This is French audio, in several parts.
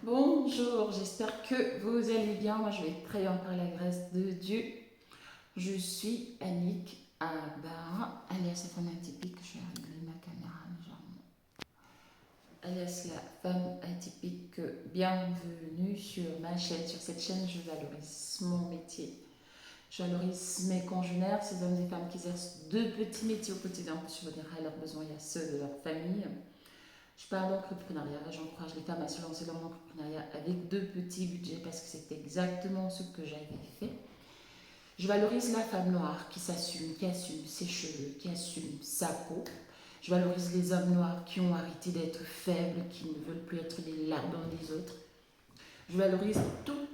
Bonjour, j'espère que vous allez bien. Moi, je vais très bien par la grâce de Dieu. Je suis Annick Abba, alias la femme atypique. Je vais régler ma caméra légèrement. Alias la femme atypique. Bienvenue sur ma chaîne. Sur cette chaîne, je valorise mon métier. Je valorise mes congénères, ces hommes et femmes qui exercent deux petits métiers au quotidien pour subvenir à leurs besoins et à ceux de leur famille. Je parle d'entrepreneuriat, j'encourage les femmes à se lancer dans l'entrepreneuriat avec deux petits budgets parce que c'est exactement ce que j'avais fait. Je valorise la femme noire qui assume ses cheveux, qui assume sa peau. Je valorise les hommes noirs qui ont arrêté d'être faibles, qui ne veulent plus être les lardons des autres. Je valorise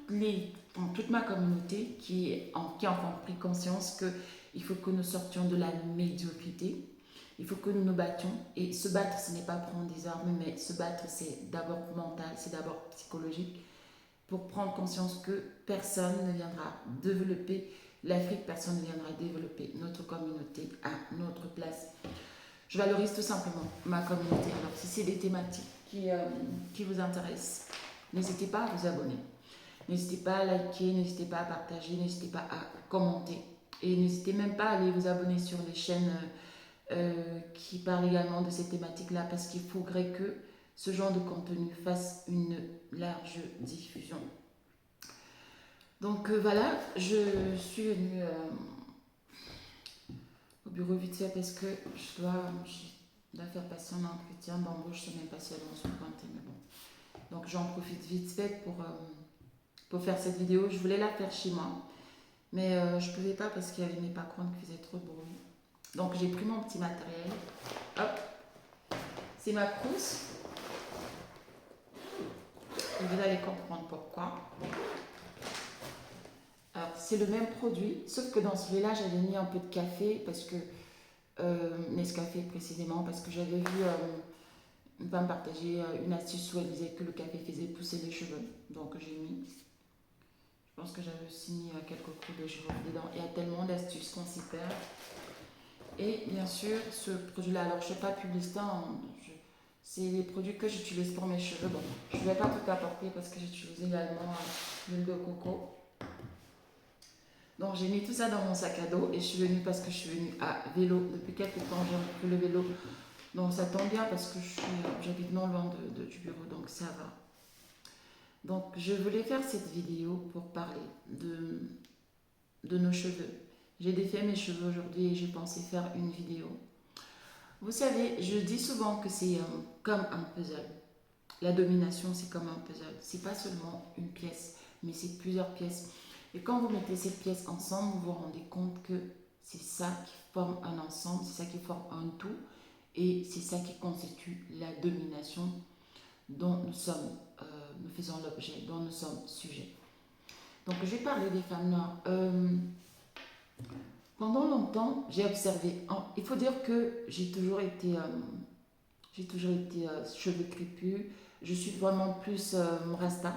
toute ma communauté qui a enfin pris conscience qu'il faut que nous sortions de la médiocrité. Il faut que nous nous battions. Et se battre, ce n'est pas prendre des armes, mais se battre, c'est d'abord mental, c'est d'abord psychologique, pour prendre conscience que personne ne viendra développer l'Afrique, personne ne viendra développer notre communauté à notre place. Je valorise tout simplement ma communauté. Alors, si c'est des thématiques qui vous intéressent, n'hésitez pas à vous abonner. N'hésitez pas à liker, n'hésitez pas à partager, n'hésitez pas à commenter. Et n'hésitez même pas à aller vous abonner sur les chaînes qui parle également de ces thématiques-là parce qu'il faudrait que ce genre de contenu fasse une large diffusion. Donc voilà, je suis venue au bureau vite fait parce que je dois faire passer un entretien d'embauche, je ne sais même pas si elle est en son pointé, mais bon. Donc j'en profite vite fait pour faire cette vidéo. Je voulais la faire chez moi, mais je ne pouvais pas parce qu'il y avait mes patrons qui faisaient trop de bruit. Donc j'ai pris mon petit matériel. Hop, c'est ma trousse. Et vous allez comprendre pourquoi. Alors c'est le même produit, sauf que dans celui-là j'avais mis un peu de café parce que Nescafé précisément parce que j'avais vu une femme partager une astuce où elle disait que le café faisait pousser les cheveux. Donc j'ai mis. Je pense que j'avais aussi mis quelques coups de cheveux dedans. Il y a tellement d'astuces qu'on s'y perd. Et bien sûr, ce produit-là, alors je ne fais pas publicité, c'est les produits que j'utilise pour mes cheveux. Bon, je ne vais pas tout apporter parce que j'utilise également l'huile de coco. Donc j'ai mis tout ça dans mon sac à dos et je suis venue parce que je suis venue à vélo. Depuis quelques temps, j'ai repris le vélo. Donc ça tombe bien parce que j'habite non loin du bureau, donc ça va. Donc je voulais faire cette vidéo pour parler de nos cheveux. J'ai défait mes cheveux aujourd'hui et j'ai pensé faire une vidéo. Vous savez, je dis souvent que c'est comme un puzzle. La domination, c'est comme un puzzle. C'est pas seulement une pièce, mais c'est plusieurs pièces. Et quand vous mettez ces pièces ensemble, vous vous rendez compte que c'est ça qui forme un ensemble, c'est ça qui forme un tout, et c'est ça qui constitue la domination dont nous faisons l'objet, dont nous sommes sujets. Donc, je vais parler des femmes noires. Pendant longtemps, j'ai observé. Il faut dire que j'ai toujours été cheveux crépus. Je suis vraiment plus rasta.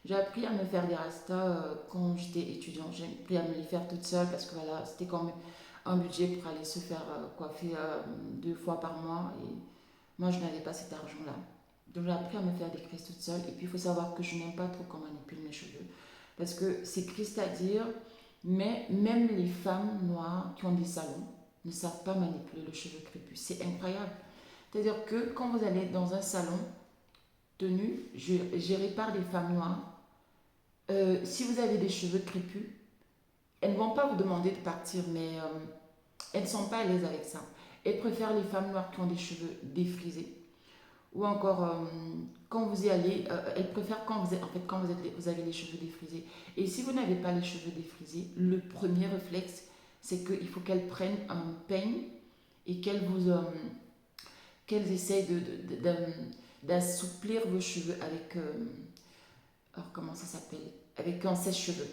J'ai appris à me faire des rastas quand j'étais étudiante. J'ai appris à me les faire toute seule parce que voilà, c'était quand même un budget pour aller se faire coiffer 2 fois par mois. Et moi, je n'avais pas cet argent-là. Donc, j'ai appris à me faire des crises toute seule. Et puis, il faut savoir que je n'aime pas trop qu'on manipule mes cheveux. Parce que c'est triste à dire, mais même les femmes noires qui ont des salons ne savent pas manipuler le cheveu crépus. C'est incroyable. C'est-à-dire que quand vous allez dans un salon tenu, géré par des femmes noires, si vous avez des cheveux crépus, elles ne vont pas vous demander de partir, mais elles ne sont pas à l'aise avec ça. Elles préfèrent les femmes noires qui ont des cheveux défrisés. Ou encore, quand vous y allez, elles préfèrent vous avez les cheveux défrisés. Et si vous n'avez pas les cheveux défrisés, le premier réflexe, c'est qu'il faut qu'elles prennent un peigne et qu'elles essayent d'assouplir vos cheveux avec, alors comment ça s'appelle, avec un sèche-cheveux.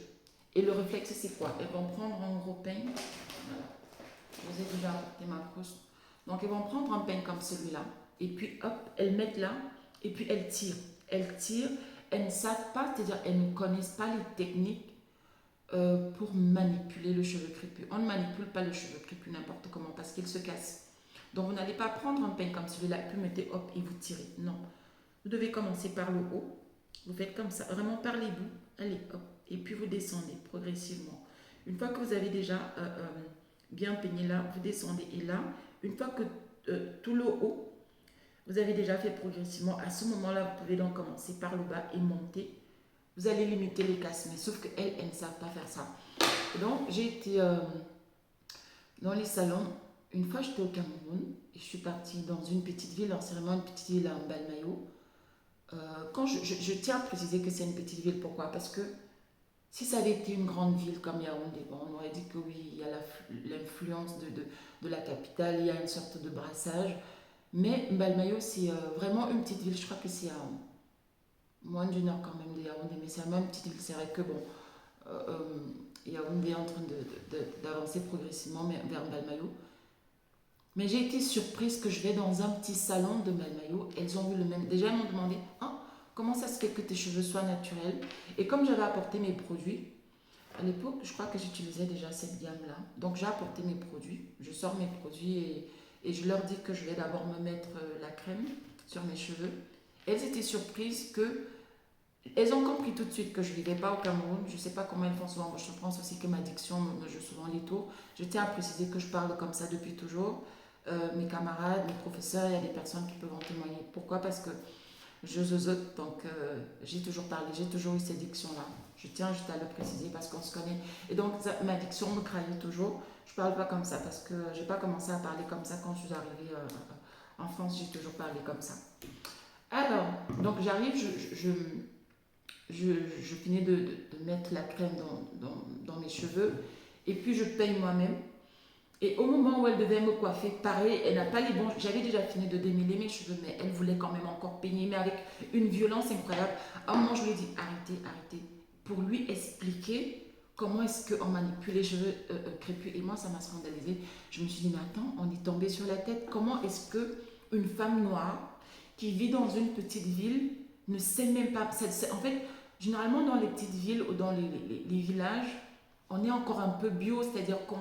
Et le réflexe, c'est quoi? Elles vont prendre un gros peigne. Voilà. Je vous ai déjà apporté ma trousse. Donc, elles vont prendre un peigne comme celui-là. Et puis, hop, elles mettent là. Et puis, elles tirent. Elles tirent. Elles ne savent pas, c'est-à-dire, elles ne connaissent pas les techniques pour manipuler le cheveu crépus. On ne manipule pas le cheveu crépus n'importe comment parce qu'il se casse. Donc, vous n'allez pas prendre un peigne comme celui-là et puis mettez hop et vous tirez. Non. Vous devez commencer par le haut. Vous faites comme ça, vraiment par les bouts. Allez, hop. Et puis vous descendez progressivement. Une fois que vous avez déjà bien peigné là, vous descendez. Et là, une fois que tout le haut, vous avez déjà fait progressivement, à ce moment-là, vous pouvez donc commencer par le bas et monter. Vous allez limiter les casses, mais sauf qu'elles, elles ne savent pas faire ça. Donc, j'ai été dans les salons. Une fois, j'étais au Cameroun et je suis partie dans une petite ville, alors c'est vraiment une petite ville à Mbalmayo. Quand je tiens à préciser que c'est une petite ville, pourquoi? Parce que si ça avait été une grande ville comme Yaoundé, bon, on aurait dit que oui, il y a l'influence de la capitale, il y a une sorte de brassage. Mais Mbalmayo, c'est vraiment une petite ville. Je crois que c'est à moins d'une heure quand même de Yaoundé, mais c'est vraiment une petite ville. C'est vrai que bon, Yaoundé est en train d'avancer progressivement vers Mbalmayo. Mais j'ai été surprise que je vais dans un petit salon de Mbalmayo. Elles ont vu le même. Déjà, elles m'ont demandé, ah, comment ça se fait que tes cheveux soient naturels? Et comme j'avais apporté mes produits, à l'époque, je crois que j'utilisais déjà cette gamme-là. Donc j'ai apporté mes produits, je sors mes produits et je leur dis que je vais d'abord me mettre la crème sur mes cheveux. Elles étaient surprises que... Elles ont compris tout de suite que je ne vivais pas au Cameroun. Je ne sais pas comment elles font souvent. Je pense aussi que ma diction me joue souvent les tours. Je tiens à préciser que je parle comme ça depuis toujours. Mes camarades, mes professeurs, il y a des personnes qui peuvent en témoigner. Pourquoi? Parce que je zozote, donc j'ai toujours parlé, j'ai toujours eu cette diction-là. Je tiens juste à le préciser parce qu'on se connaît. Et donc ma diction me trahit toujours. Je parle pas comme ça parce que j'ai pas commencé à parler comme ça quand je suis arrivée en France. J'ai toujours parlé comme ça. Alors, donc j'arrive, je finis de mettre la crème dans mes cheveux et puis je peigne moi-même. Et au moment où elle devait me coiffer, pareil, elle n'a pas les bons. J'avais déjà fini de démêler mes cheveux, mais elle voulait quand même encore peigner, mais avec une violence incroyable. À un moment, je lui ai dit arrêtez, arrêtez. Pour lui expliquer comment est-ce qu'on manipule les cheveux crépus. Et moi, ça m'a scandalisée. Je me suis dit, mais attends, on est tombé sur la tête. Comment est-ce que une femme noire qui vit dans une petite ville ne sait même pas. En fait, généralement, dans les petites villes ou dans les villages, on est encore un peu bio, c'est-à-dire qu'on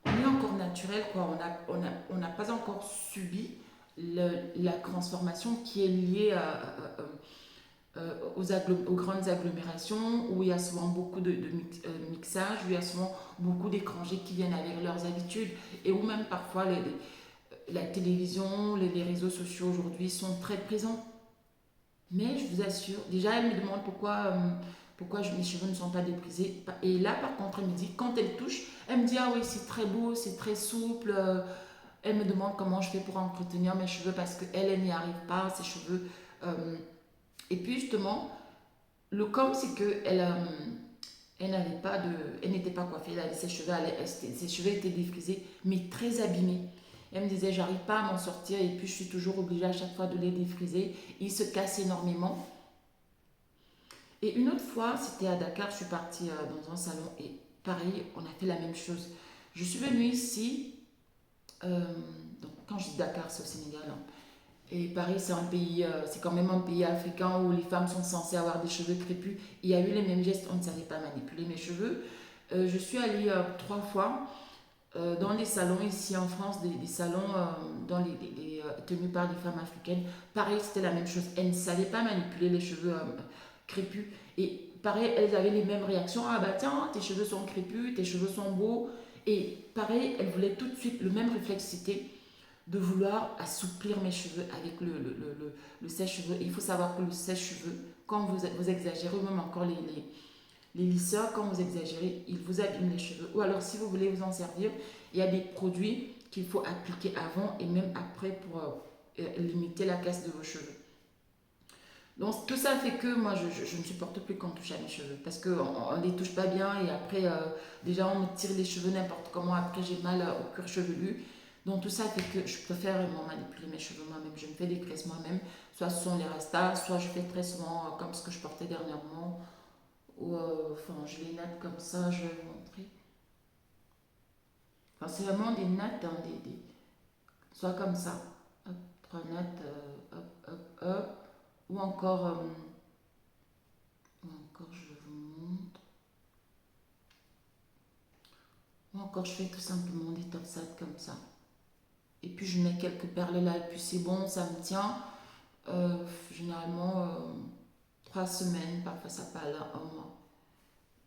on est encore naturel, quoi. On n'a pas encore subi la transformation qui est liée aux grandes agglomérations où il y a souvent beaucoup de mixage, où il y a souvent beaucoup d'étrangers qui viennent avec leurs habitudes et où même parfois la télévision, les réseaux sociaux aujourd'hui sont très présents. Mais je vous assure, déjà elle me demande pourquoi mes cheveux ne sont pas déprisés. Et là par contre elle me dit, quand elle touche, elle me dit ah oui c'est très beau, c'est très souple. Elle me demande comment je fais pour entretenir mes cheveux parce qu'elle n'y arrive pas, ses cheveux. euh, et puis justement, le com c'est elle n'avait pas de, elle n'était pas coiffée, elle avait ses cheveux, ses cheveux étaient défrisés, mais très abîmés. Elle me disait, j'arrive pas à m'en sortir et puis je suis toujours obligée à chaque fois de les défriser. Ils se cassent énormément. Et une autre fois, c'était à Dakar, je suis partie dans un salon et pareil, on a fait la même chose. Je suis venue ici, euh, donc quand je dis Dakar, c'est au Sénégal, hein. Et Paris, c'est un pays, c'est quand même un pays africain où les femmes sont censées avoir des cheveux crépus. Il y a eu les mêmes gestes, on ne savait pas manipuler mes cheveux. Je suis allée 3 fois dans les salons ici en France, des salons tenus par des femmes africaines. Pareil, c'était la même chose. Elles ne savaient pas manipuler les cheveux crépus. Et pareil, elles avaient les mêmes réactions. Ah bah tiens, tes cheveux sont crépus, tes cheveux sont beaux. Et pareil, elles voulaient tout de suite le même réflexe, c'était de vouloir assouplir mes cheveux avec le sèche-cheveux. Et il faut savoir que le sèche-cheveux, quand vous exagérez, ou même encore les lisseurs, quand vous exagérez, ils vous abîment les cheveux. Ou alors, si vous voulez vous en servir, il y a des produits qu'il faut appliquer avant et même après pour limiter la casse de vos cheveux. Donc, tout ça fait que moi, je ne supporte plus qu'on touche à mes cheveux parce qu'on ne les touche pas bien et après, déjà, on me tire les cheveux n'importe comment. Après, j'ai mal au cuir chevelu. Donc, tout ça fait que je préfère vraiment manipuler mes cheveux moi-même. Je me fais des tresses moi-même. Soit ce sont les rastas, soit je fais très souvent comme ce que je portais dernièrement ou enfin, je les natte comme ça, je vais vous montrer. Enfin, c'est vraiment des nattes, hein, soit comme ça, hop, 3 nattes, hop, hop, hop, ou encore je vous montre, ou encore je fais tout simplement des torsades comme ça. Et puis je mets quelques perles là, et puis c'est bon, ça me tient. Généralement 3 semaines, parfois ça peut aller un mois.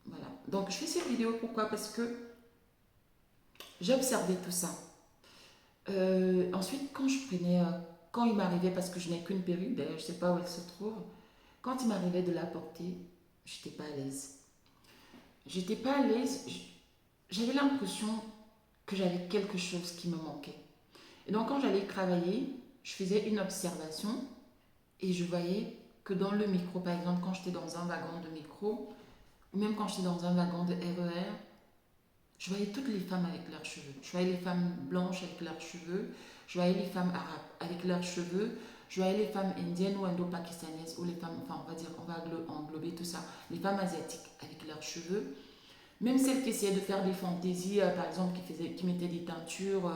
Voilà. Donc je fais cette vidéo, pourquoi? Parce que j'ai observé tout ça. Ensuite, quand il m'arrivait, parce que je n'ai qu'une perruque, d'ailleurs je ne sais pas où elle se trouve, quand il m'arrivait de la porter, j'étais pas à l'aise. J'étais pas à l'aise, j'avais l'impression que j'avais quelque chose qui me manquait. Et donc quand j'allais travailler, je faisais une observation et je voyais que dans le métro, par exemple, quand j'étais dans un wagon de métro, ou même quand j'étais dans un wagon de RER, je voyais toutes les femmes avec leurs cheveux. Je voyais les femmes blanches avec leurs cheveux, je voyais les femmes arabes avec leurs cheveux, je voyais les femmes indiennes ou indo-pakistanaises, ou les femmes, enfin on va dire, on va englober tout ça, les femmes asiatiques avec leurs cheveux. Même celles qui essayaient de faire des fantaisies, par exemple, qui mettaient des teintures,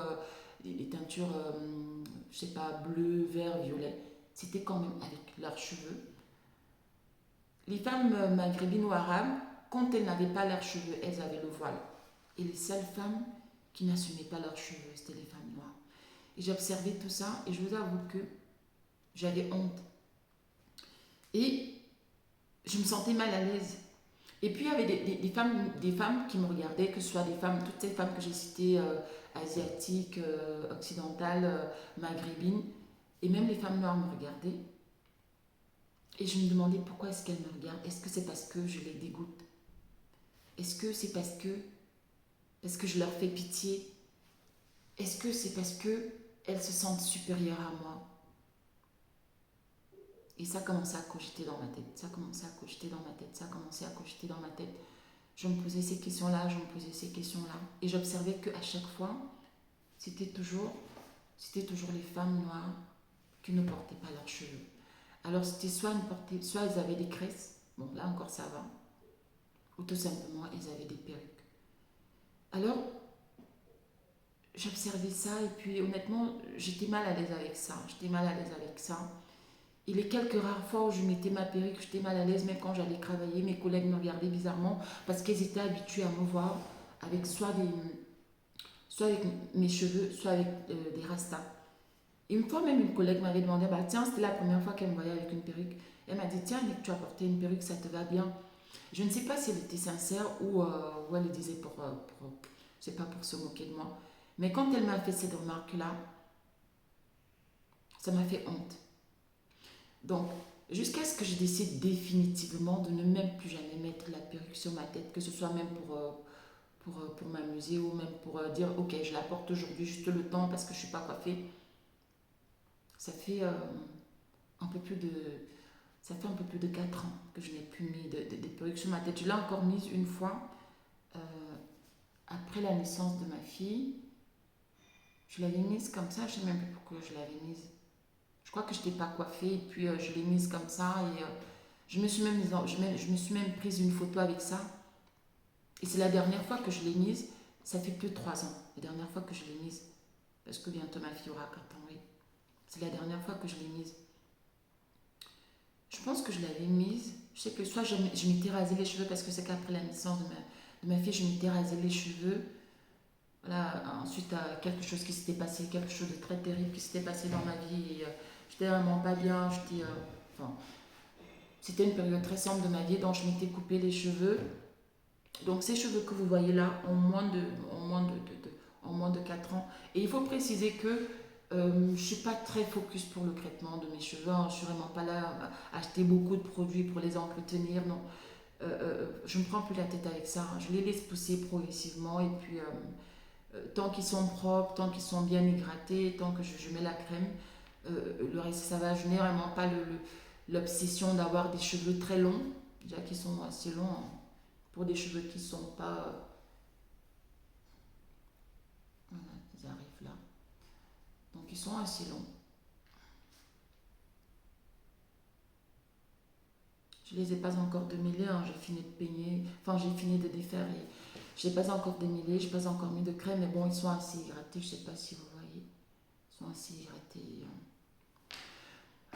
je sais pas, bleu, vert, violet, c'était quand même avec leurs cheveux. Les femmes maghrébines ou arabes, quand elles n'avaient pas leurs cheveux, elles avaient le voile. Et les seules femmes qui n'assumaient pas leurs cheveux, c'était les femmes noires. Et j'observais tout ça et je vous avoue que j'avais honte. Et je me sentais mal à l'aise. Et puis il y avait des femmes qui me regardaient, que ce soit des femmes, toutes ces femmes que j'ai citées, asiatiques, occidentales, maghrébines, et même les femmes noires me regardaient. Et je me demandais pourquoi est-ce qu'elles me regardent. Est-ce que c'est parce que je les dégoûte? Est-ce que c'est parce que je leur fais pitié? Est-ce que c'est parce que elles se sentent supérieures à moi? Et ça commençait à cogiter dans ma tête, ça commençait à cogiter dans ma tête, ça commençait à cogiter dans ma tête. Je me posais ces questions-là, je me posais ces questions-là. Et j'observais qu'à chaque fois, c'était toujours les femmes noires qui ne portaient pas leurs cheveux. Alors c'était soit elles avaient des tresses, bon là encore ça va, ou tout simplement elles avaient des perruques. Alors j'observais ça et puis honnêtement j'étais mal à l'aise avec ça. Et les quelques rares fois où je mettais ma perruque, j'étais mal à l'aise, même quand j'allais travailler, mes collègues me regardaient bizarrement parce qu'ils étaient habitués à me voir avec soit avec mes cheveux, soit avec des rastas. Et une fois même une collègue m'avait demandé, bah tiens, c'était la première fois qu'elle me voyait avec une perruque. Elle m'a dit, tiens, Nick, tu as porté une perruque, ça te va bien. Je ne sais pas si elle était sincère ou elle le disait je sais pas, pour se moquer de moi. Mais quand elle m'a fait cette remarque-là, ça m'a fait honte. Donc, jusqu'à ce que je décide définitivement de ne même plus jamais mettre la perruque sur ma tête, que ce soit même pour m'amuser ou même pour dire, ok, je la porte aujourd'hui juste le temps parce que je ne suis pas coiffée. Ça fait un peu plus de 4 ans que je n'ai plus mis des perruques sur ma tête. Je l'ai encore mise une fois après la naissance de ma fille. Je l'avais mise comme ça, je ne sais même plus pourquoi je l'avais mise. Je crois que je n'étais pas coiffée et puis je l'ai mise comme ça et je me suis même prise une photo avec ça. Et c'est la dernière fois que je l'ai mise, ça fait plus de 3 ans, la dernière fois que je l'ai mise. Parce que bientôt ma fille aura 4 ans, oui. C'est la dernière fois que je l'ai mise. Je pense que je l'avais mise, je sais que soit je m'étais rasé les cheveux parce que c'est qu'après la naissance de ma fille, je m'étais rasé les cheveux. Voilà, ensuite quelque chose qui s'était passé, quelque chose de très terrible qui s'était passé dans ma vie et j'étais vraiment pas bien, enfin, c'était une période très sombre de ma vie dont je m'étais coupé les cheveux. Donc ces cheveux que vous voyez là ont moins de 4 ans. Et il faut préciser que je ne suis pas très focus pour le traitement de mes cheveux, hein. Je ne suis vraiment pas là à acheter beaucoup de produits pour les entretenir, non. Je ne me prends plus la tête avec ça, hein. Je les laisse pousser progressivement et puis tant qu'ils sont propres, tant qu'ils sont bien hydratés, tant que je mets la crème, le reste ça va. Je n'ai vraiment pas l'obsession d'avoir des cheveux très longs, déjà qui sont assez longs, hein, pour des cheveux qui ne sont pas... voilà, ils arrivent là. Donc ils sont assez longs. Je ne les ai pas encore démêlés, hein. J'ai fini de peigner, enfin j'ai fini de défaire et je ne les ai pas encore démêlés, je n'ai pas encore mis de crème, mais bon, ils sont assez hydratés, je ne sais pas si vous voyez. Ils sont assez hydratés.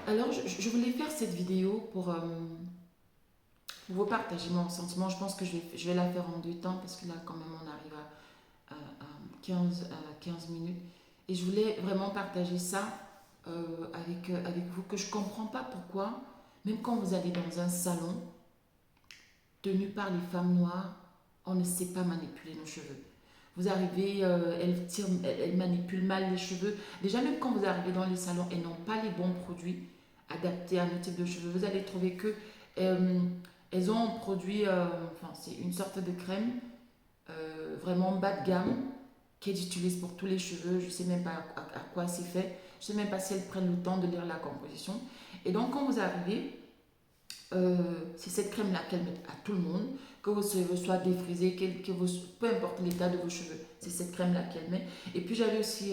Alors, je voulais faire cette vidéo pour vous partager mon sentiment. Je pense que je vais la faire en 2 temps parce que là, quand même, on arrive à 15 minutes. Et je voulais vraiment partager ça avec vous, que je ne comprends pas pourquoi, même quand vous allez dans un salon tenu par les femmes noires, on ne sait pas manipuler nos cheveux. Vous arrivez, elles manipulent mal les cheveux. Déjà, même quand vous arrivez dans les salons, elles n'ont pas les bons produits adaptés à nos types de cheveux. Vous allez trouver que elles ont un produit, enfin, c'est une sorte de crème vraiment bas de gamme qu'elles utilisent pour tous les cheveux. Je ne sais même pas à quoi c'est fait. Je ne sais même pas si elles prennent le temps de lire la composition. Et donc, quand vous arrivez, c'est cette crème-là qu'elle met à tout le monde, que vos cheveux soient défrisés, peu importe l'état de vos cheveux, c'est cette crème-là qu'elle met. Et puis j'avais aussi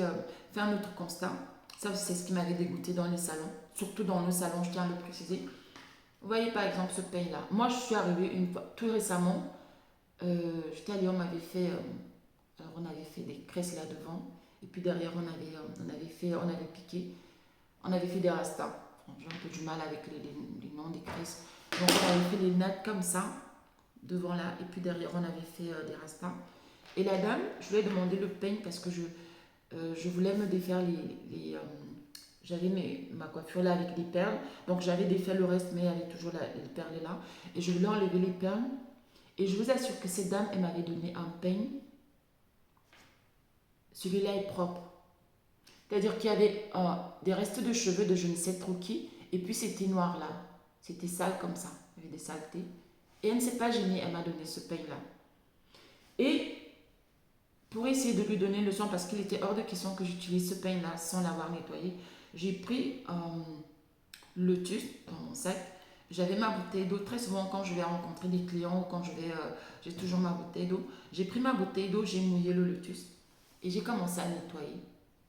fait un autre constat, ça aussi c'est ce qui m'avait dégoûté dans les salons, surtout dans nos salons, je tiens à le préciser. Vous voyez par exemple ce peigne-là, moi je suis arrivée une fois, tout récemment, j'étais allée, alors on avait fait des tresses là devant, et puis derrière on avait piqué, on avait fait des rastas. J'ai un peu du mal avec les noms des tresses. Donc on avait fait les nattes comme ça, devant là, et puis derrière on avait fait des rastas. Et la dame, je lui ai demandé le peigne parce que je voulais me défaire j'avais ma coiffure là avec des perles, donc j'avais défait le reste, mais il y avait toujours les perles là. Et je voulais enlever les perles. Et je vous assure que cette dame, elle m'avait donné un peigne. Celui-là est propre. C'est-à-dire qu'il y avait des restes de cheveux de je ne sais trop qui, et puis c'était noir là. C'était sale comme ça. Il y avait des saletés. Et elle ne s'est pas gênée, elle m'a donné ce peigne-là. Et pour essayer de lui donner une leçon, parce qu'il était hors de question que j'utilise ce peigne-là sans l'avoir nettoyé, j'ai pris le tulle dans mon sac. J'avais ma bouteille d'eau. Très souvent, quand je vais rencontrer des clients ou quand j'ai toujours ma bouteille d'eau. J'ai pris ma bouteille d'eau, j'ai mouillé le lotus et j'ai commencé à nettoyer.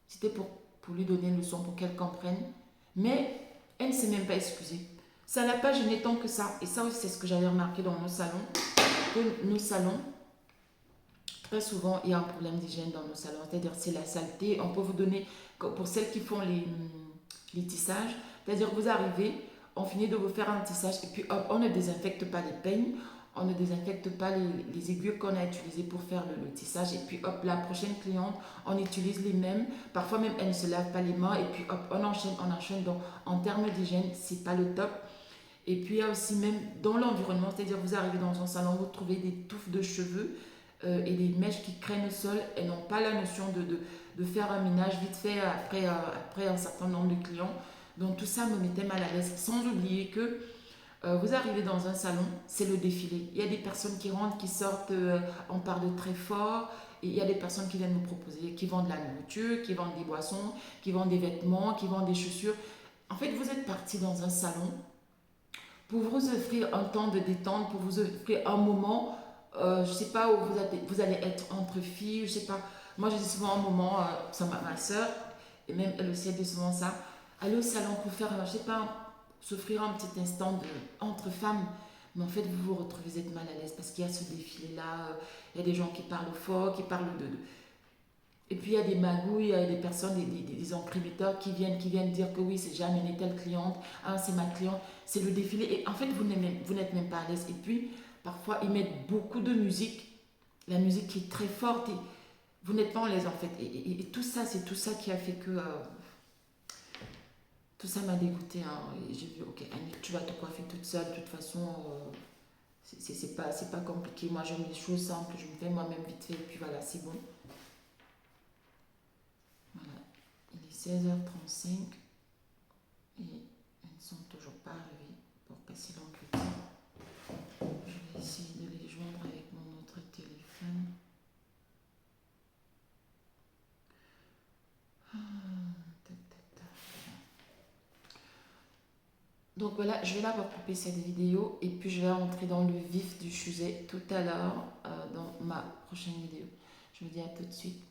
C'était pour lui donner une leçon, pour qu'elle comprenne. Mais elle ne s'est même pas excusée. Ça n'a pas gêné tant que ça. Et ça aussi, c'est ce que j'avais remarqué dans nos salons. Que nos salons, très souvent, il y a un problème d'hygiène dans nos salons. C'est-à-dire, c'est la saleté. On peut vous donner, pour celles qui font les tissages, c'est-à-dire que vous arrivez, on finit de vous faire un tissage et puis hop, on ne désinfecte pas les peignes, on ne désinfecte pas les aiguilles qu'on a utilisées pour faire le tissage et puis hop, la prochaine cliente, on utilise les mêmes, parfois même elle ne se lave pas les mains et puis hop, on enchaîne. Donc en termes d'hygiène, c'est pas le top. Et puis il y a aussi même dans l'environnement, c'est-à-dire vous arrivez dans un salon, vous trouvez des touffes de cheveux et des mèches qui craignent le sol et n'ont pas la notion de faire un ménage vite fait après un certain nombre de clients. Donc tout ça me mettait mal à l'aise, sans oublier que vous arrivez dans un salon, c'est le défilé. Il y a des personnes qui rentrent, qui sortent, on parle très fort. Et il y a des personnes qui viennent nous proposer, qui vendent de la nourriture, qui vendent des boissons, qui vendent des vêtements, qui vendent des chaussures. En fait, vous êtes parti dans un salon pour vous offrir un temps de détente, pour vous offrir un moment, je ne sais pas, où vous allez être entre filles, je ne sais pas. Moi, je dis souvent un moment, ça ma soeur, et même elle aussi, elle dit souvent ça, aller au salon pour faire, je ne sais pas, s'offrir un petit instant entre femmes. Mais en fait, vous vous retrouvez, vous êtes mal à l'aise parce qu'il y a ce défilé-là, il y a des gens qui parlent fort, qui parlent et puis il y a des magouilles, il y a des personnes, des imprimateurs qui viennent dire que oui, c'est j'ai amené telle cliente, ah, c'est ma cliente, c'est le défilé. Et en fait, vous n'êtes même pas à l'aise. Et puis, parfois, ils mettent beaucoup de musique, la musique qui est très forte, et vous n'êtes pas à l'aise en fait. Et tout ça, c'est tout ça qui a fait que tout ça m'a dégoûté. Hein. Et j'ai dit, ok, Annie, tu vas te coiffer toute seule, de toute façon, c'est pas compliqué. Moi, j'aime les choses simples, je me fais moi-même vite fait, et puis voilà, c'est bon. Voilà, il est 16h35 et elles ne sont toujours pas arrivées pour passer l'entretien. Je vais essayer de les joindre avec mon autre téléphone. Donc voilà, je vais là pour couper cette vidéo et puis je vais rentrer dans le vif du sujet tout à l'heure dans ma prochaine vidéo. Je vous dis à tout de suite.